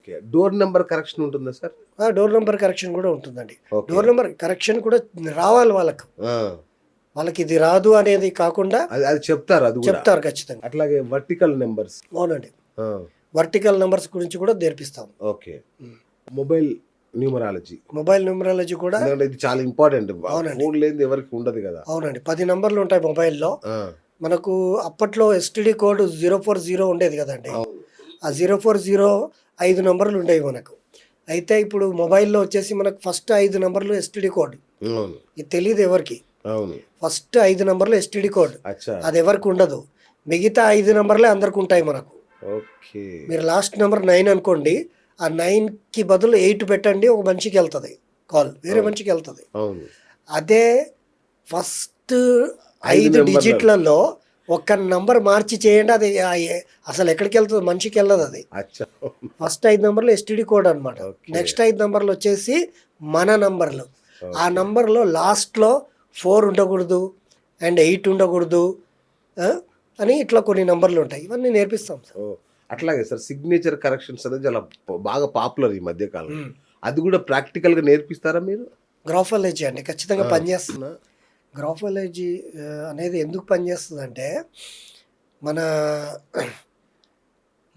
Okay. Door number correction ఉంటుందా sir? Door number correction కూడా ఉంటుందండి. ఓకే. డోర్ నెంబర్ కరెక్షన్ కూడా రావాలి వాళ్ళకు. ఆ! వాళ్ళకి ఇది రాదు అనేది కాకుండా అది అది చెప్తారు అది గూడా. చెప్తారు ఖచ్చితంగా. అట్లాగే వర్టికల్ నంబర్స్. అవునండి. ఆ! వర్టికల్ నెంబర్స్ గురించి కూడా నేర్పిస్తాం. Okay. Mobile numerology. Mobile numerology కూడా ఎందుకంటే ఇది చాలా ఇంపార్టెంట్. అవునండి. ఫోన్ లేనిది ఎవరికి ఉండదు కదా. అవునండి. 10 నంబర్లు ఉంటాయి మొబైల్‌లో. ఆ! మనకు అప్పట్లో ఎస్టీడీ కోడ్ 040 ఉండేది కదండి. అవును. ఆ 040 5 నంబర్లు ఉండేవి మనకు. అయితే ఇప్పుడు మొబైల్‌లో వచ్చేసి మనకు ఫస్ట్ 5 నంబర్లు ఎస్టీడీ కోడ్. అవును. ఇది తెలీదు ఎవరికి. అవును. ఫస్ట్ 5 నంబర్లు ఎస్టీడీ కోడ్. అచ్చా! అది ఎవరికి ఉండదు. మిగతా 5 నంబర్లే అందరికి ఉంటాయి మనకు. ఓకే. మీరు లాస్ట్ నెంబర్ 9 అనుకోండి. ఆ 9కి బదులు 8 పెట్టండి, ఒక మనిషికి వెళ్తుంది కాల్, వేరే మనిషికి వెళ్తుంది. అవును. అదే ఫస్ట్ 5 5 డిజిట్లలో ఒక్క నంబర్ మార్చి చేయండి, అది అసలు ఎక్కడికి వెళ్తుంది, మనిషికి వెళ్ళదు అది. అచ్చా! ఫస్ట్ 5 నంబర్లు ఎస్టీడీ కోడ్ అనమాట. ఓకే. నెక్స్ట్ 5 నంబర్లు వచ్చేసి మన నంబర్లు. ఆ నంబర్లో లాస్ట్లో 4 ఉండకూడదు అండ్ 8 ఉండకూడదు అని ఇట్లా కొన్ని నంబర్లు ఉంటాయి. ఇవన్నీ నేర్పిస్తాం సార్. ఓ అట్లాగే సార్ సిగ్నేచర్ కరెక్షన్స్ అనేది చాలా బాగా పాపులర్ ఈ మధ్య కాలం. అది కూడా ప్రాక్టికల్గా నేర్పిస్తారా మీరు? గ్రాఫాలజీ అండి ఖచ్చితంగా పనిచేస్తున్నా. గ్రాఫాలజీ అనేది ఎందుకు పనిచేస్తుందంటే మన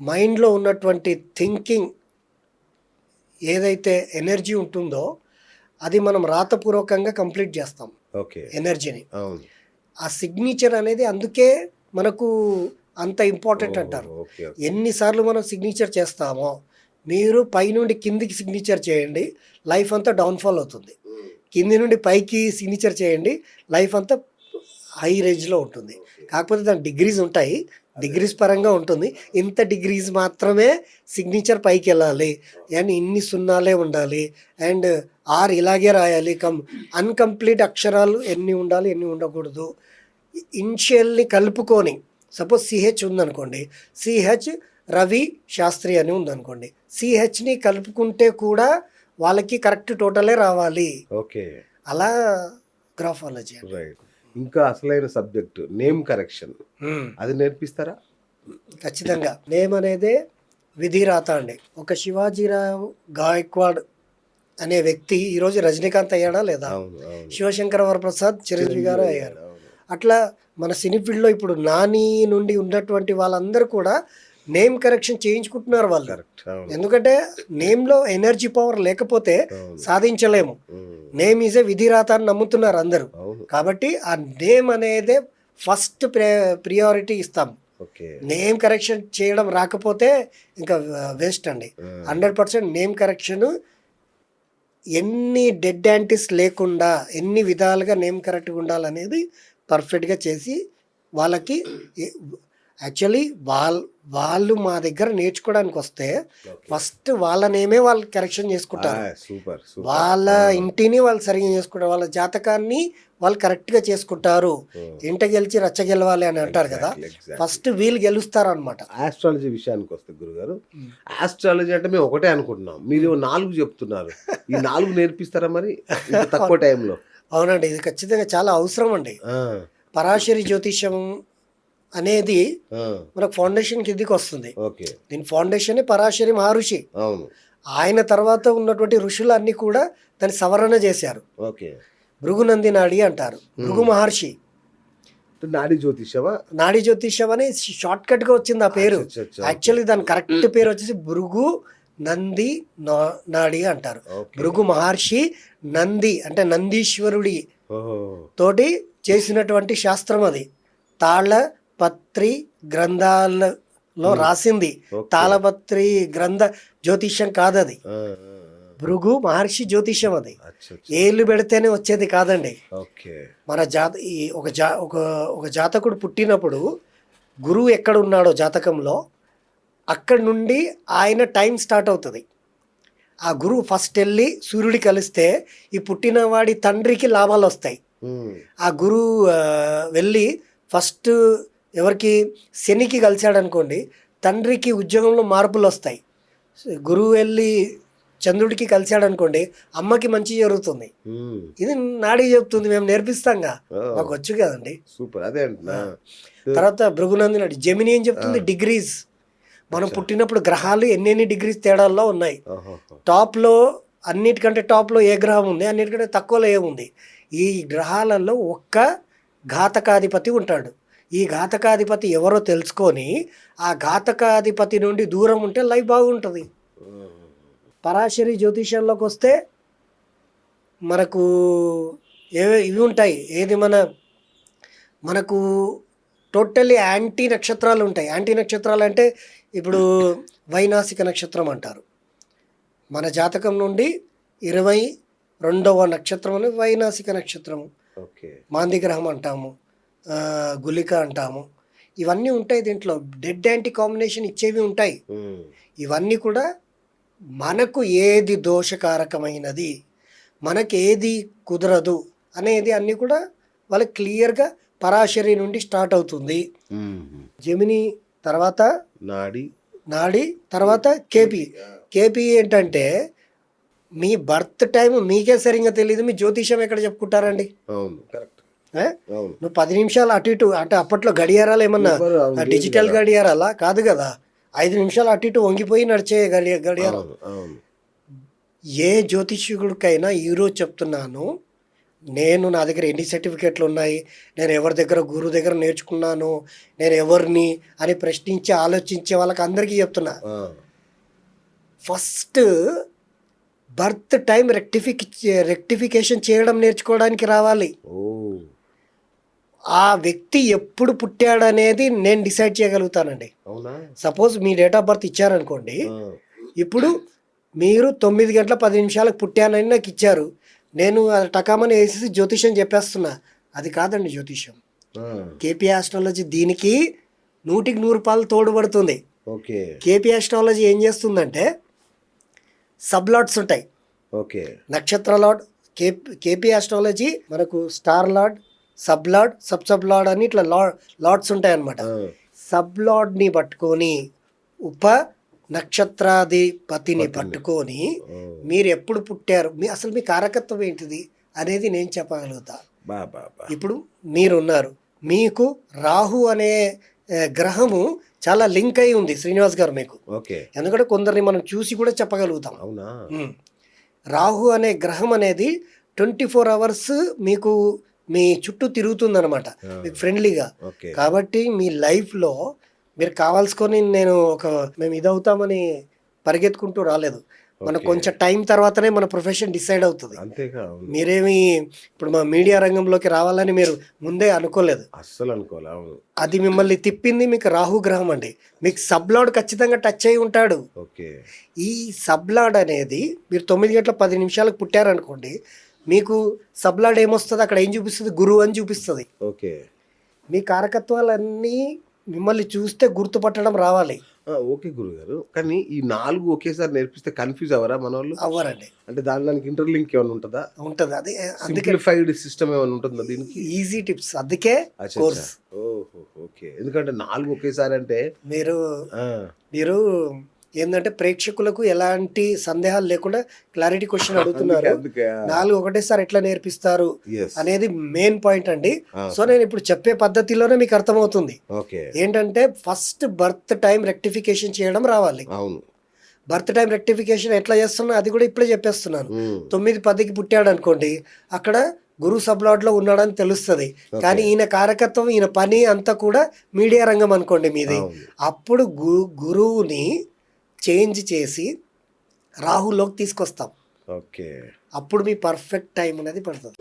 మైండ్లో ఉన్నటువంటి థింకింగ్ ఏదైతే ఎనర్జీ ఉంటుందో అది మనం రాతపూర్వకంగా కంప్లీట్ చేస్తాం ఓకే. ఎనర్జీని. అవును. ఆ సిగ్నేచర్ అనేది అందుకే మనకు అంత ఇంపార్టెంట్ అంటారు. ఓకే. ఓకే. ఎన్నిసార్లు మనం సిగ్నేచర్ చేస్తామో, మీరు పైనుండి కిందికి సిగ్నేచర్ చేయండి, లైఫ్ అంతా డౌన్ఫాల్ అవుతుంది. కింది నుండి పైకి సిగ్నేచర్ చేయండి, లైఫ్ అంతా హై రేంజ్లో ఉంటుంది. కాకపోతే దాని డిగ్రీస్ ఉంటాయి, డిగ్రీస్ పరంగా ఉంటుంది. ఇంత డిగ్రీస్ మాత్రమే సిగ్నేచర్ పైకి వెళ్ళాలి అండ్ ఇన్ని సున్నాలే ఉండాలి అండ్ ఆర్ ఇలాగే రాయాలి. అన్కంప్లీట్ అక్షరాలు ఎన్ని ఉండాలి, ఎన్ని ఉండకూడదు. ఇనిషియల్ని కలుపుకొని, సపోజ్ సిహెచ్ ఉందనుకోండి, సిహెచ్ రవి శాస్త్రి అని ఉందనుకోండి, సిహెచ్ని కలుపుకుంటే కూడా వాళ్ళకి కరెక్ట్ టోటలే రావాలి. ఓకే. అలా గ్రాఫాలజీ. రైట్. ఇంకా అసలైన సబ్జెక్ట్ నేమ్ కరెక్షన్, అది నేర్పిస్తారా? ఖచ్చితంగా. నేమ్ అనేదే విధిరాత అండి. ఒక శివాజీరావు గాయక్వాడ్ అనే వ్యక్తి ఈరోజు రజనీకాంత్ అయ్యాడా లేదా? అవును. అవును. శివశంకర వరప్రసాద్ చిరంజీవి గారు అయ్యారు. అవును. అట్లా మన సినీ ఫీల్డ్లో ఇప్పుడు నాని నుండి ఉన్నటువంటి వాళ్ళందరూ కూడా నేమ్ కరెక్షన్ చేయించుకుంటున్నారు వాళ్ళు. కరెక్ట్. అవును. ఎందుకంటే నేమ్లో ఎనర్జీ పవర్ లేకపోతే అవును. సాధించలేము. నేమ్ ఈజ్ ఏ విధిరాత అని నమ్ముతున్నారు అందరూ. అవును. కాబట్టి ఆ నేమ్ అనేదే ఫస్ట్ ప్రియారిటీ ఇస్తాం. ఓకే. నేమ్ కరెక్షన్ చేయడం రాకపోతే ఇంకా వేస్ట్ అండి. 100% నేమ్ కరెక్షన్ ఎన్ని డెడ్ యాంటీస్ లేకుండా ఎన్ని విధాలుగా నేమ్ కరెక్ట్గా ఉండాలనేది పర్ఫెక్ట్గా చేసి వాళ్ళకి యాక్చువల్లీ వాళ్ళు మా దగ్గర నేర్చుకోవడానికి వస్తే ఫస్ట్ వాళ్ళ నేమే వాళ్ళు కరెక్షన్ చేసుకుంటారు. సూపర్. వాళ్ళ ఇంటిని వాళ్ళు సరిగ్గా చేసుకుంటారు, వాళ్ళ జాతకాన్ని వాళ్ళు కరెక్ట్గా చేసుకుంటారు. ఇంట గెలిచి రచ్చ గెలవాలి అని అంటారు కదా, ఫస్ట్ వీళ్ళు గెలుస్తారు అనమాట. ఆస్ట్రాలజీ విషయానికి వస్తే గురుగారు, ఆస్ట్రాలజీ అంటే మేము ఒకటే అనుకుంటున్నాం, మీరు 4 చెప్తున్నారు. ఈ 4 నేర్పిస్తారా మరి ఇంత తక్కువ టైంలో? అవునండి, ఇది ఖచ్చితంగా చాలా అవసరం అండి. పరాశరి జ్యోతిష్యం అనేది మనకు ఫౌండేషన్ కిందికి వస్తుంది. ఓకే. దీని ఫౌండేషన్ పరాశరి మహర్షి. అవును. ఆయన తర్వాత ఉన్నటువంటి ఋషులు అన్ని కూడా దాన్ని సవరణ చేశారు. ఓకే. భృగునంది నాడి అంటారు. భృగు మహర్షి నాడీ జ్యోతిషమా? నాడీ జ్యోతిషం అని షార్ట్ కట్ గా వచ్చింది ఆ పేరు. యాక్చువల్లీ దాని కరెక్ట్ పేరు వచ్చేసి భృగు నంది నాడి అంటారు. భృగు మహర్షి నంది అంటే నందీశ్వరుడి తోటి చేసినటువంటి శాస్త్రం అది. తాళపత్రి గ్రంథాలలో రాసింది. తాళపత్రి గ్రంథ జ్యోతిష్యం కాదది, భృగు మహర్షి జ్యోతిష్యం అది. ఏళ్ళు పెడితేనే వచ్చేది కాదండి. మన ఒక జాతకుడు పుట్టినప్పుడు గురువు ఎక్కడ ఉన్నాడో జాతకంలో అక్కడి నుండి ఆయన టైం స్టార్ట్ అవుతుంది. ఆ గురువు ఫస్ట్ వెళ్ళి సూర్యుడి కలిస్తే ఈ పుట్టినవాడి తండ్రికి లాభాలు వస్తాయి. ఆ గురువు వెళ్ళి ఫస్ట్ ఎవరికి శనికి కలిశాడు అనుకోండి, తండ్రికి ఉద్యోగంలో మార్పులు వస్తాయి. గురువు వెళ్ళి చంద్రుడికి కలిశాడు అనుకోండి, అమ్మకి మంచి జరుగుతుంది. ఇది నాడి చెప్తుంది, మేము నేర్పిస్తాంగా, మాకు వచ్చు కదండి. సూపర్. అదే తర్వాత భృగునంది నాడి. జెమిని ఏం చెప్తుంది? డిగ్రీస్. మనం పుట్టినప్పుడు గ్రహాలు ఎన్నెన్ని డిగ్రీస్ తేడాల్లో ఉన్నాయి. ఆహాహా. టాప్లో అన్నిటికంటే టాప్లో ఏ గ్రహం ఉంది, అన్నిటికంటే తక్కువలో ఏముంది. ఈ గ్రహాలలో ఒక్క ఘాతకాధిపతి ఉంటాడు. ఈ ఘాతకాధిపతి ఎవరో తెలుసుకొని ఆ ఘాతకాధిపతి నుండి దూరం ఉంటే లైఫ్ బాగుంటుంది. పరాశరి జ్యోతిష్యంలోకి వస్తే మనకు ఇవి ఉంటాయి. ఏది మనకు టోటల్లీ యాంటీ నక్షత్రాలు ఉంటాయి. యాంటీ నక్షత్రాలు అంటే ఇప్పుడు వైనాసిక నక్షత్రం అంటారు. మన జాతకం నుండి 22వ నక్షత్రం అనేది వైనాసిక నక్షత్రము. ఓకే. మాందిగ్రహం అంటాము, గులిక అంటాము. ఇవన్నీ ఉంటాయి. దీంట్లో డెడ్ యాంటీ కాంబినేషన్ ఇచ్చేవి ఉంటాయి. ఇవన్నీ కూడా మనకు ఏది దోషకారకమైనది, మనకి ఏది కుదరదు అనేది అన్నీ కూడా వాళ్ళకి క్లియర్గా పరాశరి నుండి స్టార్ట్ అవుతుంది. జెమిని తర్వాత నాడి తర్వాత కేపీ ఏంటంటే మీ బర్త్ టైం మీకే సరిగ్గా తెలియదు, మీ జ్యోతిషం ఎక్కడ చెప్పుకుంటారండి? నువ్వు 10 నిమిషాలు అటు ఇటు అంటే అప్పట్లో గడియారాలు ఏమన్నా డిజిటల్ గడియారాలా కాదు కదా, 5 నిమిషాలు అటు ఇటు వంగిపోయి నడిచే గడియారం. ఏ జ్యోతిష్యుడికైనా ఈరోజు చెప్తున్నాను, నా దగ్గర ఎన్ని సర్టిఫికెట్లు ఉన్నాయి, నేను ఎవరి దగ్గర గురువు దగ్గర నేర్చుకున్నాను, నేను ఎవరిని అని ప్రశ్నించి ఆలోచించే వాళ్ళకి అందరికీ చెప్తున్నా, ఫస్ట్ బర్త్ టైం రెక్టిఫికేషన్ చేయడం నేర్చుకోవడానికి రావాలి. ఆ వ్యక్తి ఎప్పుడు పుట్టాడనేది నేను డిసైడ్ చేయగలుగుతానండి. సపోజ్ మీ డేట్ ఆఫ్ బర్త్ ఇచ్చారనుకోండి, ఇప్పుడు మీరు 9 గంటల 10 నిమిషాలకు పుట్టానని నాకు ఇచ్చారు, నేను అది టకామని వేసేసి జ్యోతిష్యం చెప్పేస్తున్నా. అది కాదండి జ్యోతిష్యం. కేపీ ఆస్ట్రాలజీ దీనికి 100కి 100 రూపాయలు తోడుపడుతుంది. కేపీ ఆస్ట్రాలజీ ఏం చేస్తుందంటే సబ్ లాట్స్ ఉంటాయి. నక్షత్ర లాడ్. కేపీ ఆస్ట్రాలజీ మనకు star lord, sub lord, sub lord అని ఇట్లా లాడ్స్ ఉంటాయి అన్నమాట. సబ్ లాడ్ని పట్టుకొని ఉప నక్షత్రాధిపతిని పట్టుకొని మీరు ఎప్పుడు పుట్టారు, అసలు మీ కారకత్వం ఏంటిది అనేది నేను చెప్పగలుగుతా. ఇప్పుడు మీరున్నారు, మీకు రాహు అనే గ్రహము చాలా లింక్ అయి ఉంది శ్రీనివాస్ గారు మీకు. ఎందుకంటే కొందరిని మనం చూసి కూడా చెప్పగలుగుతాం. రాహు అనే గ్రహం అనేది 24 అవర్స్ మీకు మీ చుట్టూ తిరుగుతుందన్నమాట, మీకు ఫ్రెండ్లీగా. కాబట్టి మీ లైఫ్లో మీరు కావాల్సుకొని మేము ఇదవుతామని పరిగెత్తుకుంటూ రాలేదు. మనకు కొంచెం టైం తర్వాతనే మన ప్రొఫెషన్ డిసైడ్ అవుతుంది. మీరేమి ఇప్పుడు మా మీడియా రంగంలోకి రావాలని మీరు ముందే అనుకోలేదు, అస్సలు అనుకోలేదు. అది మిమ్మల్ని తిప్పింది మీకు రాహు గ్రహం అండి. మీకు సబ్లాడ్ ఖచ్చితంగా టచ్ అయి ఉంటాడు. ఈ సబ్లాడ్ అనేది మీరు 9 గంటల 10 నిమిషాలకు పుట్టారనుకోండి, మీకు సబ్లాడ్ ఏమొస్తుంది, అక్కడ ఏం చూపిస్తుంది, గురువు అని చూపిస్తుంది. మీ కారకత్వాలన్నీ మిమ్మల్ని చూస్తే గుర్తుపట్టడం రావాలి. ఓకే గురుగారు, కానీ ఈ 4 ఒకేసారి నేర్పిస్తే కన్ఫ్యూజ్ అవ్వరా మన వాళ్ళు? అవ్వరండి. అంటే దానికి ఇంటర్లింక్ ఏమైనా ఉంటుందా? ఉంటుంది. అది సింప్లిఫైడ్ సిస్టమ్ ఏమైనా ఉంటుందా దీనికి? ఈజీ టిప్స్, అందుకే కోర్స్. ఓకే. ఎందుకంటే 4 ఒకేసారి అంటే మీరు ఏంటంటే ప్రేక్షకులకు ఎలాంటి సందేహాలు లేకుండా క్లారిటీ క్వశ్చన్ అడుగుతున్నారు. 4 ఒకటేసారి ఎట్లా నేర్పిస్తారు అనేది మెయిన్ పాయింట్ అండి. సో నేను ఇప్పుడు చెప్పే పద్ధతిలోనే మీకు అర్థమవుతుంది. ఏంటంటే ఫస్ట్ బర్త్ టైం రెక్టిఫికేషన్ చేయడం రావాలి. బర్త్ టైం రెక్టిఫికేషన్ ఎట్లా చేస్తున్నా అది కూడా ఇప్పుడే చెప్పేస్తున్నాను. 9-10కి పుట్టాడు అనుకోండి, అక్కడ గురు సబ్లాడ్లో ఉన్నాడని తెలుస్తుంది. కానీ ఈయన కారకత్వం, ఈయన పని అంతా కూడా మీడియా రంగం అనుకోండి మీది. అప్పుడు గురువుని చేంజ్ చేసి రాహులోకి తీసుకొస్తాం. అప్పుడు మీ పర్ఫెక్ట్ టైం అనేది పడుతుంది.